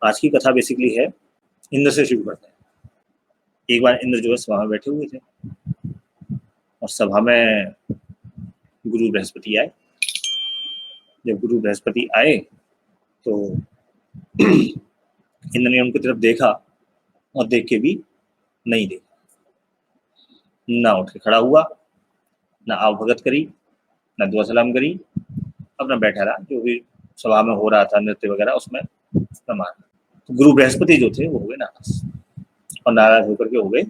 आज की कथा बेसिकली है इंद्र से शुरू करते हैं। एक बार इंद्र जो है सभा में बैठे हुए थे और सभा में गुरु बृहस्पति आए। जब गुरु बृहस्पति आए तो इंद्र ने उनकी तरफ देखा और देख के भी नहीं देखा, ना उठ के खड़ा हुआ, ना आव भगत करी, ना दुआ सलाम करी, अपना बैठा रहा। जो भी सभा में हो रहा था नृत्य वगैरह उसमें मार। तो गुरु बृहस्पति जो थे वो हो गए नाराज और नाराज होकर के हो गए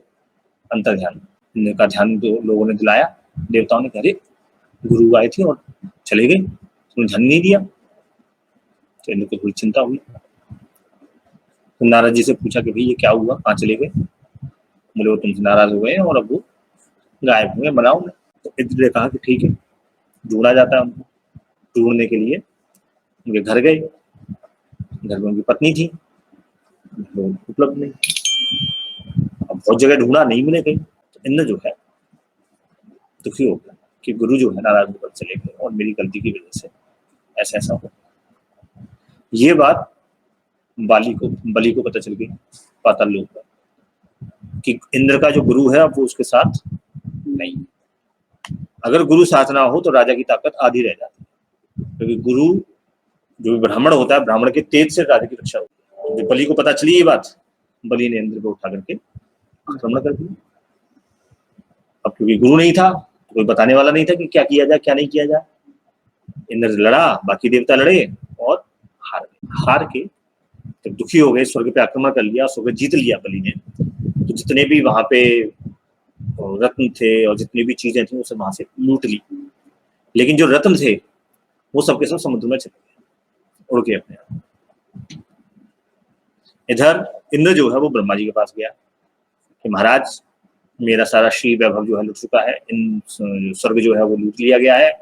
अंतर ध्यान। इनका ध्यान तो लोगों ने दिलाया, देवताओं ने कहा गुरु आए थे और चले गए, तुमने ध्यान नहीं दिया। तो इनको तो थोड़ी चिंता हुई। तो नारद जी से पूछा कि भाई ये क्या हुआ, कहाँ चले गए? बोले वो तुमसे नाराज हो गए और अब वो गायब हुए, बनाओ। तो इंद्र ने कहा कि ठीक है, ढूंढा जाता है उनको। ढूंढने के लिए उनके घर गए। घर में उनकी पत्नी थी, उपलब्ध नहीं। अब बहुत जगह ढूंढा, नहीं मिले कहीं। तो इंद्र जो है दुखी हो गया कि गुरु जो है नाराज होकर चले गए और मेरी गलती की वजह से ऐसा ऐसा हो। ये बात बलि को पता चल गई पाताल लोक पर कि इंद्र का जो गुरु है अब वो उसके साथ नहीं। अगर गुरु साथ ना हो तो राजा की ताकत आधी रह जाती है, क्योंकि गुरु जो ब्राह्मण होता है, ब्राह्मण के तेज से राजा की रक्षा होती है। बलि को पता चली ये बात, बलि ने इंद्र को उठा करके आक्रमण कर दिया। अब क्योंकि गुरु नहीं था, कोई बताने वाला नहीं था कि क्या किया जाए क्या नहीं किया जाए। इंद्र लड़ा, बाकी देवता लड़े और हार के जब दुखी हो गए, स्वर्ग पे आक्रमण कर लिया, स्वर्ग जीत लिया बलि ने। तो जितने भी वहां पे रत्न थे और जितनी भी चीजें थी वो सब वहां से लूट ली। लेकिन जो रत्न थे वो सबके सब समुद्र में चले गए, उड़ के अपने आप। इधर इंद्र जो है वो ब्रह्मा जी के पास गया कि महाराज मेरा सारा श्री वैभव जो है लुट चुका है, इन स्वर्ग जो है वो लूट लिया गया है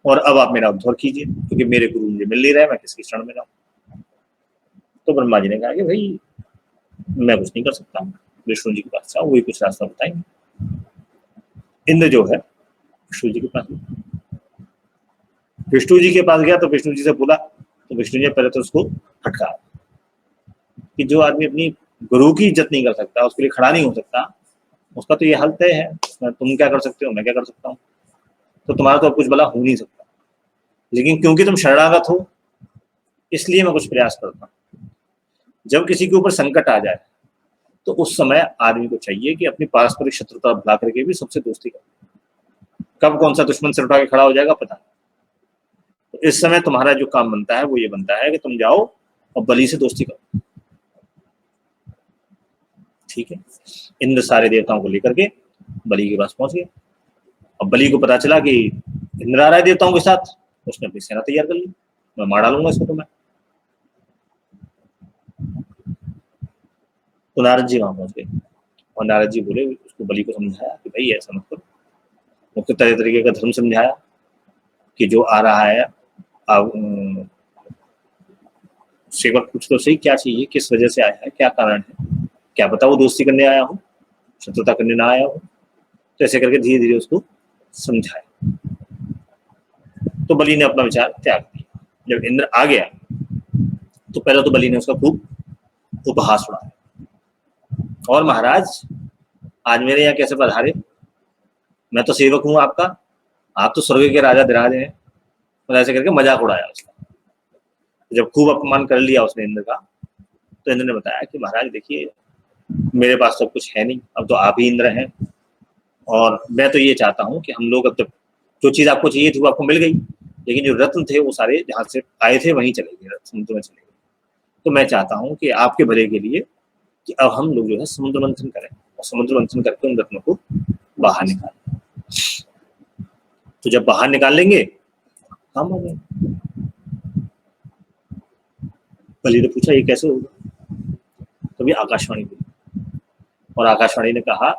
और अब आप मेरा उद्धार कीजिए, क्योंकि मेरे गुरु मुझे मिल नहीं रहे, मैं किसकी शरण में जाऊं। तो ब्रह्मा जी ने कहा कि भाई मैं कुछ नहीं कर सकता, विष्णु जी के पास जाओ, वही कुछ रास्ता बताएंगे। इंद्र जो है विष्णु जी के पास गया तो विष्णु जी से बोला, तो विष्णु जी ने पहले तो उसको फटकारा कि जो आदमी अपनी गुरु की इज्जत नहीं कर सकता, उसके लिए खड़ा नहीं हो सकता, उसका तो ये हाल तय है। तुम क्या कर सकते हो, मैं क्या कर सकता हूँ? तो तुम्हारा तो अब कुछ भला हो नहीं सकता, लेकिन क्योंकि तुम शरणागत हो इसलिए मैं कुछ प्रयास करता हूँ। जब किसी के ऊपर संकट आ जाए तो उस समय आदमी को चाहिए कि अपनी पारस्परिक शत्रुता भुला करके भी सबसे दोस्ती करे। कब कौन सा दुश्मन सिर उठा के खड़ा हो जाएगा पता नहीं। तो इस समय तुम्हारा जो काम बनता है वो ये बनता है कि तुम जाओ और बलि से दोस्ती करो। ठीक है, इंद्र सारे देवताओं को लेकर के बलि के पास पहुंच गए। अब बलि को पता चला कि इंद्र आ रहा है देवताओं के साथ, उसने अपनी सेना तैयार कर ली, मैं मार डालूंगा इसको। तो मैं तो नारद जी वहां पहुंच गए और नारद जी बोले, उसको बलि को समझाया कि भाई ऐसा मत करो। मुख्य तरह तरीके का धर्म समझाया कि जो आ रहा है अब सेवक कुछ तो सही, क्या चाहिए, किस वजह से आया है, क्या कारण है, क्या पता वो दोस्ती करने आया हो, शत्रुता करने ना आया हो। तो ऐसे करके धीरे धीरे उसको समझाया। तो बलि ने अपना विचार त्याग दिया। जब इंद्र आ गया तो पहले तो बलि ने उसका खूब उपहास उड़ाया, और महाराज आज मेरे यहाँ कैसे पधारे, मैं तो सेवक हूं आपका, आप तो स्वर्ग के राजा धीराज हैं। तो ऐसे करके मजाक उड़ाया उसका। जब खूब अपमान कर लिया उसने इंद्र का, तो इंद्र ने बताया कि महाराज देखिए मेरे पास तो कुछ है नहीं, अब तो आप ही इंद्र हैं, और मैं तो ये चाहता हूँ कि हम लोग अब तक जो चीज आपको चाहिए थी वो आपको मिल गई, लेकिन जो रत्न थे वो सारे जहां से आए थे वहीं चले गए, समुद्र में चले गए। तो मैं चाहता हूँ कि आपके भले के लिए कि अब हम लोग जो है समुद्र मंथन करें और समुद्र मंथन करके उन रत्नों को बाहर निकालें। तो जब बाहर निकाल लेंगे काम हो गए। बलि ने पूछा ये कैसे होगा? तभी आकाशवाणी हुई और आकाशवाणी ने कहा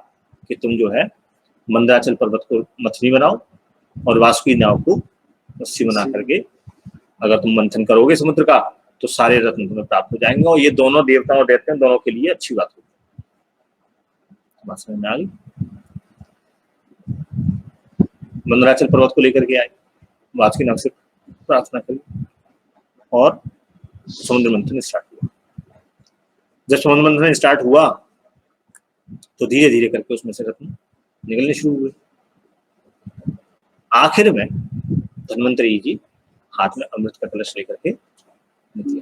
कि तुम जो है मंदराचल पर्वत को मथनी बनाओ और वासुकी नाव को रस्सी बना करके अगर तुम मंथन करोगे समुद्र का तो सारे रत्न तुम्हें प्राप्त हो जाएंगे, और ये दोनों देवताओं और दैत्यों दोनों के लिए अच्छी बात होगी। बात समझ में आ गई? मंदराचल पर्वत को लेकर के आए, वासुकी नाव से प्रार्थना करी और समुद्र मंथन स्टार्ट हुआ। जब समुद्र मंथन स्टार्ट हुआ तो धीरे धीरे करके उसमें से रत्न निकलने शुरू हुए। आखिर में धन्वंतरी जी हाथ में अमृत का कलश लेकर के निकले।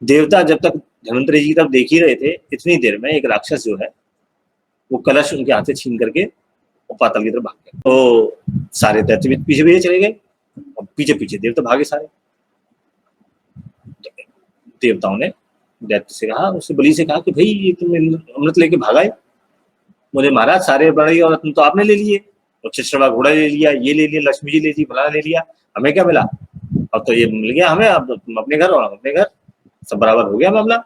देवता जब तक धन्वंतरी जी की तरफ देख ही रहे थे, इतनी देर में एक राक्षस जो है वो कलश उनके हाथ से छीन करके वो पाताल की तरफ भाग गए। तो सारे दैत्य भी पीछे पीछे चले गए और पीछे पीछे देवता भागे सारे। देवताओं ने दैत्य से कहा, उससे बलि से कहा कि भाई ये तुम अमृत लेके भागाए, बोले महाराज सारे बड़े और रत्न तो आपने ले लिए, और चित्रवा घोड़ा ले लिया, ये ले लिया, लक्ष्मी जी ले ली, फलाना ले लिया, हमें क्या मिला? अब तो ये मिल गया हमें, अब तुम अपने घर और हम अपने घर, सब बराबर हो गया मामला।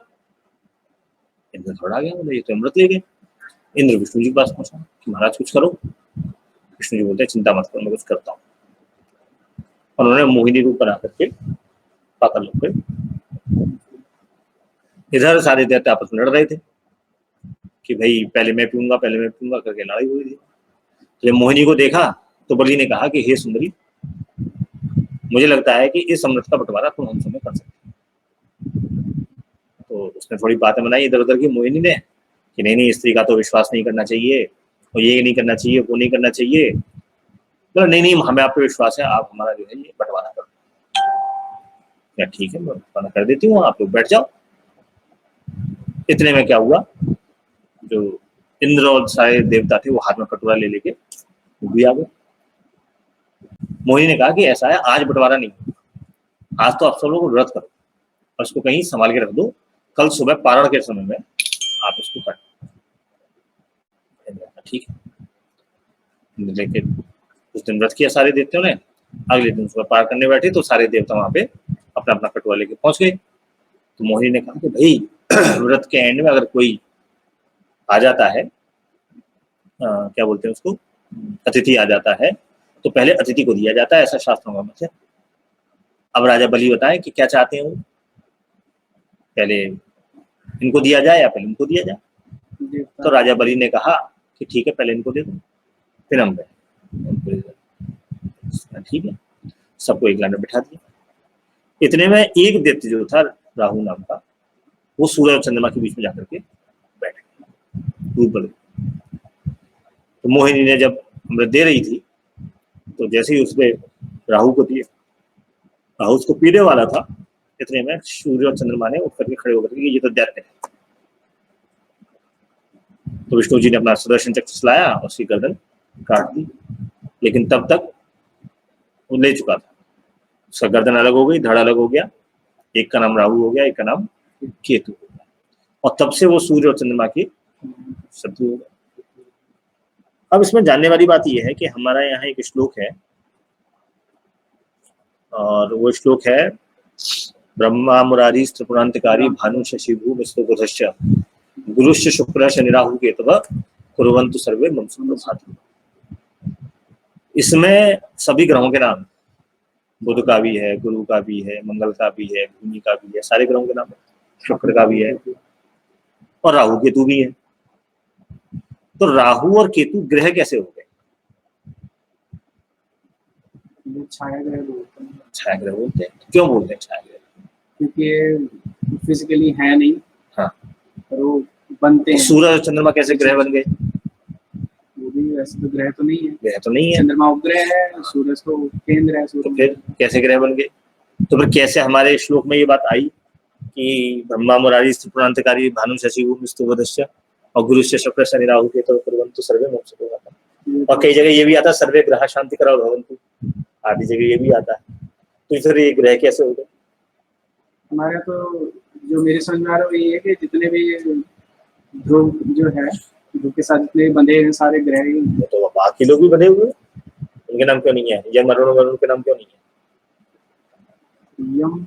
इंद्र थोड़ा गया, बोले ये तो अमृत ले गए। इंद्र विष्णु जी के पास पहुंचा कि महाराज कुछ करो। विष्णु जी बोलते हैं चिंता मत करो, मैं कुछ करता हूँ। और उन्होंने मोहिनी रूप बना करके पाताल लोक पे, इधर सारे दैत्य आपस में लड़ रहे थे कि भाई पहले मैं पीऊंगा करके लड़ाई हुई थी। जब मोहिनी को देखा तो बलि ने कहा कि हे सुंदरी, मुझे लगता है कि इस अमृत का बंटवारा तुम हम समय कर सकते हो। तो उसने थोड़ी बातें बनाई इधर उधर की मोहिनी ने कि नहीं स्त्री का तो विश्वास नहीं करना चाहिए, और ये नहीं करना चाहिए, वो नहीं करना चाहिए। तो नहीं हमें आप पे विश्वास है, आप हमारा जो है ये बंटवारा करो। क्या ठीक है, मैं बंटवारा कर देती हूँ, आप लोग बैठ जाओ। इतने में क्या हुआ, जो इंद्र और सारे देवता थे वो हाथ में कटोरा ले लेके भी आ गए। मोहिनी ने कहा कि ऐसा है, आज बंटवारा नहीं, आज तो आप सब लोग व्रत करो और उसको कहीं संभाल के रख दो, कल सुबह पारण के समय में आप उसको काट। ठीक है, लेकिन उस दिन व्रत किया सारे देवताओं ने। अगले दिन सुबह पार करने बैठे तो सारे देवता वहां पे अपना अपना कटोरा लेके पहुंच गए। तो मोहिनी ने कहा कि भाई व्रत के एंड में अगर कोई आ जाता है, क्या बोलते हैं उसको, अतिथि आ जाता है, तो पहले अतिथि को दिया जाता है, ऐसा शास्त्रों का मत है। अब राजा बलि बताए कि क्या चाहते हैं वो, पहले इनको दिया जाए या पहले इनको दिया जाए। तो राजा बलि ने कहा कि ठीक है, पहले इनको दे दो, फिर हम ठीक है, सबको एक लाइन में बिठा दिया। इतने में एक दैत्य जो था राहु नाम का, वो सूर्य और चंद्रमा के बीच में जाकर के बैठ गया। तो मोहिनी ने जब अमृत दे रही थी तो जैसे ही उसने राहु को दिए, राहु उसको पीने वाला था, इतने में सूर्य और चंद्रमा ने उठ करके खड़े होकर के ये तो दैत्य है। तो विष्णु जी ने अपना सुदर्शन चक्र चलाया और उसकी गर्दन काट दी, लेकिन तब तक वो ले चुका था, उसका गर्दन अलग हो गई, धड़ अलग हो गया, एक का नाम राहु हो गया, एक का नाम केतु हो गया, और तब से वो सूर्य और चंद्रमा की शत्रु हो गए। अब इसमें जानने वाली बात यह है कि हमारा यहाँ एक श्लोक है, और वो श्लोक है ब्रह्मा मुरारी त्रिपुरांतकारी भानु शशि भूमिस्तो बुधश्च गुरुश्च शुक्र शनि राहु केतव कुर्वन्तु सर्वे मम सुप्रभातम्। इसमें सभी ग्रहों के नाम, बुध का भी है, गुरु का भी है, मंगल का भी है, भूमि का भी है, सारे ग्रहों के नाम है, शुक्र का भी है और राहु केतु भी है। तो राहु और केतु ग्रह कैसे हो गए? छाया ग्रह बोलते हैं। छाया ग्रह बोलते हैं, क्यों बोलते हैं छाया ग्रह? क्योंकि फिजिकली है नहीं, हाँ, पर वो बनते हैं। सूरज और चंद्रमा कैसे ग्रह बन गए? वो भी वैसे तो ग्रह तो नहीं है, ग्रह तो नहीं है, चंद्रमा उपग्रह है, सूरज तो केंद्र है। तो फिर कैसे ग्रह बन गए? तो फिर कैसे हमारे श्लोक में ये बात आई कि ब्रह्मा मुरारी त्रिपुरांतकारी भानु शशि भूमिस्तो बुधश्च और गुरुश्च शुक्र शनि राहु केतु कुर्वन्तु सर्वे मम सुप्रभातम्। और कई जगह ये भी आता है सर्वे ग्रह शांतिकरा भवन्तु, आधी जगह ये भी आता है। तो इधर ये ग्रह कैसे हो गए? हमारे तो जो मेरे समझ में आ रहा है ये है कि जितने भी ध्रुव जो है, ध्रुव के साथ जितने बंधे हैं सारे ग्रह ही। तो बाकी लोग भी बने हुए, उनके नाम क्यों नहीं है? यम अरुण वरुण के नाम क्यों नहीं है? यम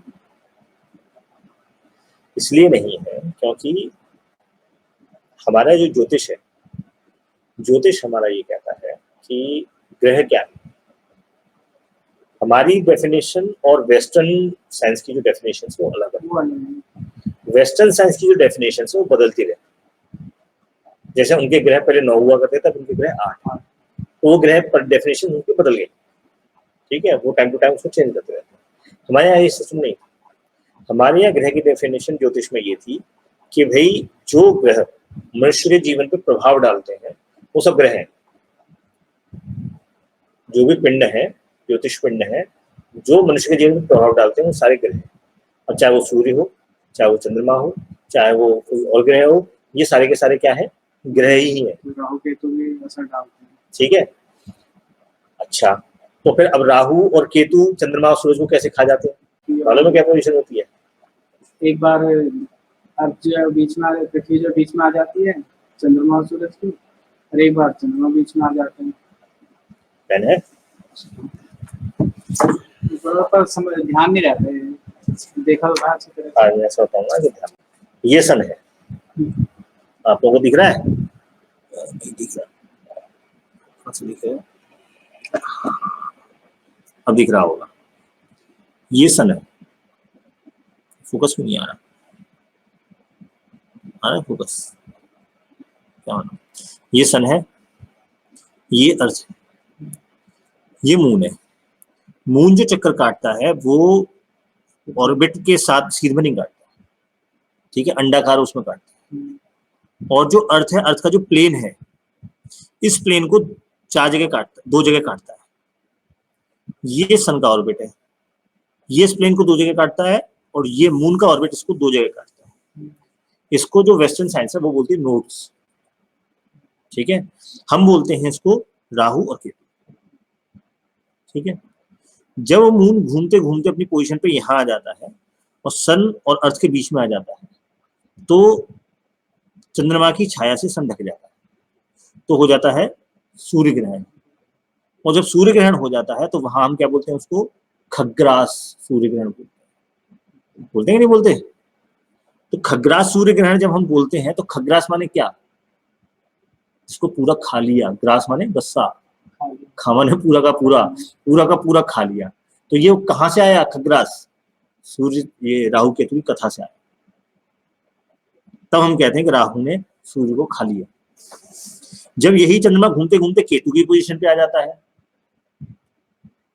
इसलिए नहीं है क्योंकि हमारा जो ज्योतिष है, ज्योतिष हमारा ये कहता है कि ग्रह क्या है। हमारी डेफिनेशन और वेस्टर्न साइंस की जो डेफिनेशन है वो अलग है। वेस्टर्न साइंस की जो डेफिनेशन है वो बदलती रहती है। जैसे उनके ग्रह पहले 9 हुआ करते थे, उनके ग्रह 8, तो वो ग्रह पर डेफिनेशन उनकी बदल गई। ठीक है, वो टाइम टू टाइम उसको चेंज करते रहते हैं। हमारे यहाँ ये सिस्टम नहीं। हमारे यहाँ ग्रह की डेफिनेशन ज्योतिष में ये थी कि भाई जो ग्रह मनुष्य के जीवन पर प्रभाव डालते हैं वो सब ग्रह हैं। जो भी पिंड है, ज्योतिष पिंड है, जो मनुष्य के जीवन पर प्रभाव डालते हैं वो सारे ग्रह हैं। अब चाहे वो सूर्य हो, चाहे वो चंद्रमा हो, चाहे वो कोई और ग्रह हो, ये सारे के सारे क्या है, ग्रह ही है। राहु केतु भी असर डालते हैं। ठीक है। अच्छा, तो फिर अब राहु और केतु चंद्रमा और सूरज को कैसे खा जाते हैं? मालूम है क्या पोजीशन होती है? एक बार अर्थ जो बीच में पृथ्वी जो बीच में आ जाती है चंद्रमा और सूरज की, और एक बार चंद्रमा बीच में आ जाते हैं। पेन है? पर ध्यान नहीं रहता है, देखा तो अच्छी तरह। आज ऐसा बताऊंगा कि ध्यान, ये सन है, आप लोगों को दिख रहा है? नहीं दिख रहा, अच्छा दिख रहा है, अब दिख रहा होगा। ये सन है, फोकस में नहीं आ रहा, आ रहा है फोकस? क्या मालूम। ये सन है, ये अर्थ है, ये मून है। मून जो चक्कर काटता है वो ऑर्बिट के साथ सीध में नहीं काटता, ठीक है, अंडाकार उसमें काटता है। और जो अर्थ है, अर्थ का जो प्लेन है, इस प्लेन को 4 जगह काटता है, 2 जगह काटता है। ये सन का ऑर्बिट है, ये इस प्लेन को 2 जगह काटता है, और ये मून का ऑर्बिट इसको 2 जगह काटता है। इसको जो वेस्टर्न साइंस है वो बोलती है नोड्स, ठीक है। हम बोलते हैं इसको राहु और केतु, ठीक है। जब वो मून घूमते घूमते अपनी पोजीशन पे यहां आ जाता है और सन और अर्थ के बीच में आ जाता है, तो चंद्रमा की छाया से सन ढक जाता है, तो हो जाता है सूर्य ग्रहण। और जब सूर्य ग्रहण हो जाता है तो वहां हम क्या बोलते हैं उसको? खग्रास सूर्य ग्रहण बोलते हैं कि नहीं बोलते? तो खग्रास सूर्य ग्रहण जब हम बोलते हैं तो खग्रास माने क्या? इसको पूरा खा लिया, ग्रास माने गस्सा, खा माने पूरा का पूरा खा लिया। तो ये कहां से आया खग्रास? सूर्य, ये राहु केतु की कथा से आया। तब हम कहते हैं कि राहु ने सूर्य को खा लिया। जब यही चंद्रमा घूमते घूमते केतु की पोजीशन पे आ जाता है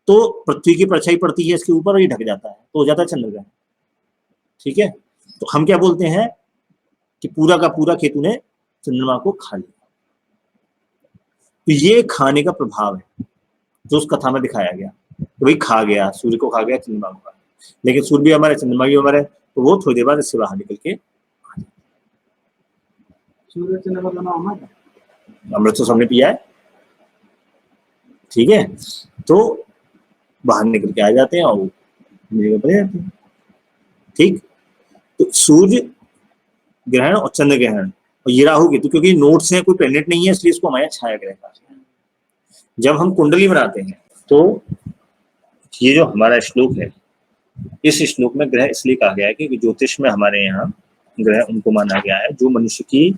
तो पृथ्वी की परछाई पड़ती है इसके ऊपर और ये ढक जाता है, तो हो जाता है चंद्रग्रहण, ठीक है। तो हम क्या बोलते हैं कि पूरा का पूरा केतु ने चंद्रमा को खा लिया। तो ये खाने का प्रभाव है जो उस कथा में दिखाया गया, तो भाई खा गया, सूर्य को खा गया, चंद्रमा को खा गया। लेकिन सूर्य भी हमारे, चंद्रमा भी हमारे, तो वो थोड़ी देर बाद इससे बाहर निकल के सूर्य चंद्रमा दोनों अमर, अमृत तो सबने पिया है, ठीक है। तो बाहर निकल के आ जाते हैं और जगह पर जाते हैं, ठीक। तो सूर्य ग्रहण और चंद्र ग्रहण और ये राहु केतु, क्योंकि नोट्स हैं, कोई प्लेनेट नहीं है, इसलिए इसको हमारे छाया ग्रह कहा जाता है। जब हम कुंडली बनाते हैं तो ये जो हमारा श्लोक है, इस श्लोक में ग्रह इसलिए कहा गया है कि ज्योतिष में हमारे यहाँ ग्रह उनको माना गया है जो मनुष्य की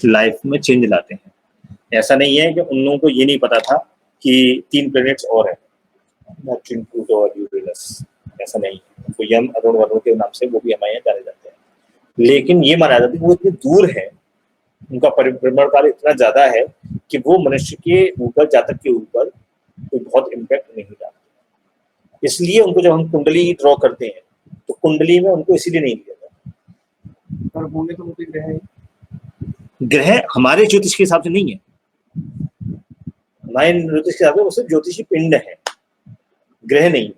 लाइफ में चेंज लाते हैं। ऐसा नहीं है कि उन लोगों को ये नहीं पता था कि 3 प्लैनेट्स और हैं, नेपच्यून, प्लूटो और यूरेनस, ऐसा नहीं है। तो यम, अरुण, वरुण के नाम से वो भी हमारे यहाँ जाने जाते हैं। लेकिन ये माना जाता है कि वो इतने दूर है, उनका परिभ्रमण काल इतना ज्यादा है कि वो मनुष्य के ऊपर, जातक के ऊपर कोई बहुत इम्पैक्ट नहीं डालते। इसलिए उनको जब हम कुंडली ड्रॉ करते हैं तो कुंडली में उनको इसीलिए नहीं लिया जाता। पर होंगे तो वो भी ग्रह है। ग्रह हमारे ज्योतिष के हिसाब से नहीं है, हमारे ज्योतिष के हिसाब से वो सिर्फ ज्योतिषी पिंड है, ग्रह नहीं।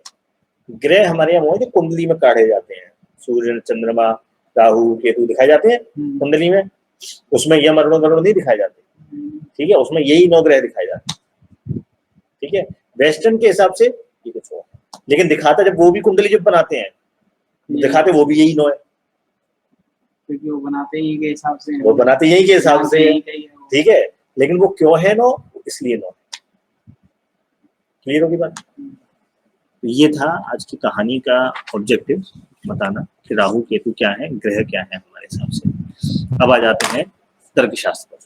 ग्रह हमारे यहाँ वो है जो कुंडली में काढ़े जाते हैं, सूर्य, चंद्रमा, राहु, केतु दिखाए जाते हैं कुंडली में। उसमें यम, अरुण, वरुण नहीं दिखाए जाते, ठीक है। उसमें यही 9 ग्रह दिखाए जाते हैं, ठीक है। वेस्टर्न के हिसाब से ये कुछ और, लेकिन दिखाता जब वो भी कुंडली जब बनाते हैं दिखाते वो भी यही 9 है, क्योंकि वो बनाते ही के हिसाब से, वो बनाते यही के हिसाब से, ठीक है। लेकिन वो क्यों है 9? इसलिए 9। क्लियर होगी बात? ये था आज की कहानी का ऑब्जेक्टिव, बताना कि राहु केतु क्या है, ग्रह क्या है हमारे हिसाब से। अब आ जाते हैं तर्कशास्त्र पर।